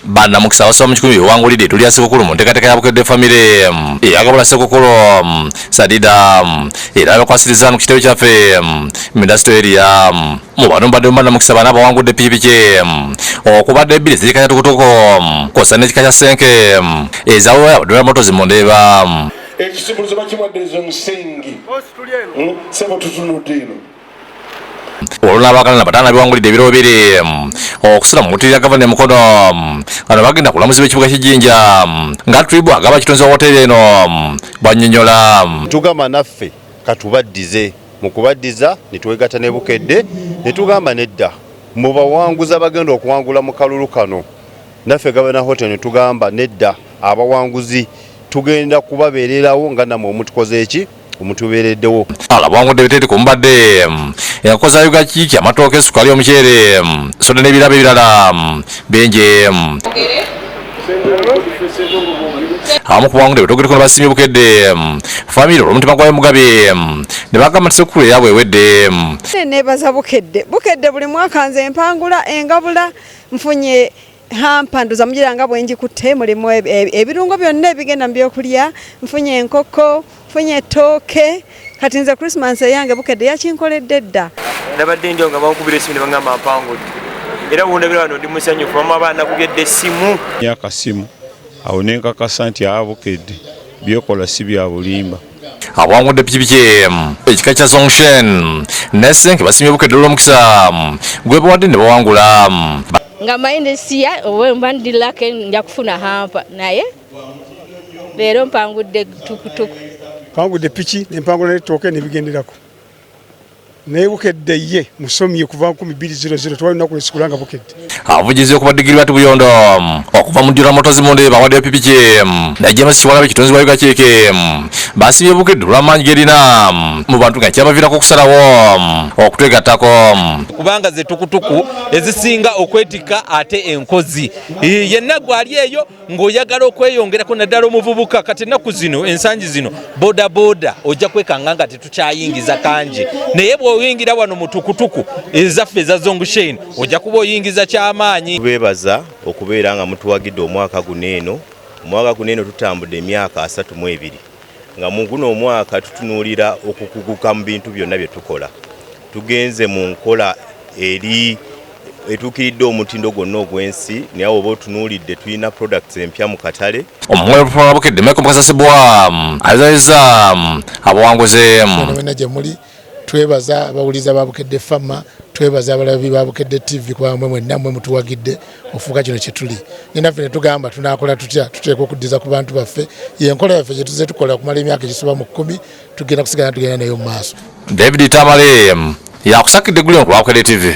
bana mukisa baso mu kikumi wangulide tuli asekukulu mu nteekateeka ya Bukedde family yakabula sekukulu Sadida era bakwasiriza mu kitebe kyaffe industry area mu bano mbadde bana mukisa bana bawangudde pikipiki okubadde ebbiri zirikanya tukutuko kosa n'ekika kya senke ezawo abadde moto zimondeba ekisibulizo bakimwaddezo omusingi sebo tutunudde ino olunabagala batana biwangulidde ebiro bibiri okusula mu mutirira gavana mukono ano bagenda kulamuzi b'ekibuga ky'Ijjinja nga tribu agaba kitonzi wa hoteri eno banyonyola tugamba naffe katubaddize mu kubaddiza ne twegatta ne Bukedde ne tugamba nedda mu bawanguza bagenda okuwangula mu kalulu kano naffe gavana hoteri ne tugamba nedda abawanguzi tugenda kubabeererawo nga namwe omutukoze eki omutubeereddewo alabwangudde bitete kumbadde yakoza yuga kiki amatooke sukali omukyere soda n'ebirabo ebirala benje abamu kubangudde bitogereko basimye Bukedde family olw'omutima gwayo Mugabe ne bagamba nti sekulu yaabwe ewedde neebaza Bukedde buli mwaka nze empangula engabula nfunye hampanduza mujiranga bwenji kutte mulimu ebirungo byonna ebigenda mu byokulya nfunye enkoko nfunye ettooke kati nze Christmas yange Bukedde yakinkoledde dda nabadde njo nga bankubira essimu ne bangamba mpangudde era wundabira wano ndi musanyufu mama abaana kugedde essimu yakasimu awo nenkakasa nti Bukedde byokola si bya bulimba abawangudde pikipiki ekika kya Zongshen nesenke basimye Bukedde olw'omukisa gwe bawadde ne bawangula nga maindesiya owe mbandilake nja kufuna hampa naye leero mpangudde tukutuku mpangudde piki nempangula n'ettooke nebigenderako naye Bukedde ye musomye kuva 1200 twalina kulesikulanga Bukedde abavugizi okubadigiri bati buyondo okuva mu ddira moto zimunde bawadde pikipiki najjema siwalabe kitonzi wa Ugakeke basibye Bukedde olw'amaanyi gerina mu bantu nga kyabaviirako okusalawo okutwegattako kubanga ze tukutuku ezisinga okwetika ate enkozi yenna gwali eyo ng'oyagala okweyongerako naddala omuvubuka kati ennaku zino ensangi zino bodaboda ojja kwekanga nga tetukyayingiza kangi naye bw'oyingira wano mu tukutuku ezaffe eza Zongshen ojja kuba oyingiza ky'amaanyi. Tubeebaza okubeera nga mutuwagidde omwaka guno eno tutambudde emyaka 32 nga mu guno omwaka tutunuulira okukuguka mu bintu byonna bye tukola tugenze mu nkola eri etuukiridde omutindo gwonna ogw'ensi naye oba otunuulidde tulina products empya mu katale omumwe wa Bukedde Michael Mukasasibwa azaliza abawanguze gye muli twebaza abawuliza ba Bukedde Fama twebaza abalabi ba Bukedde TV kwa mwe nammwe mutuwagidde ofuuka kino kye tuli ninaffe ne tugamba tunaakola tutya tuteeka okuddiza ku bantu baffe yenkola yaffe gye tuze tukola okumala emyaka egisoba mu 10 tugenda kusigala tugenda nayo mu maaso. David Tamale yakusakidde gulyo ku Bukedde TV.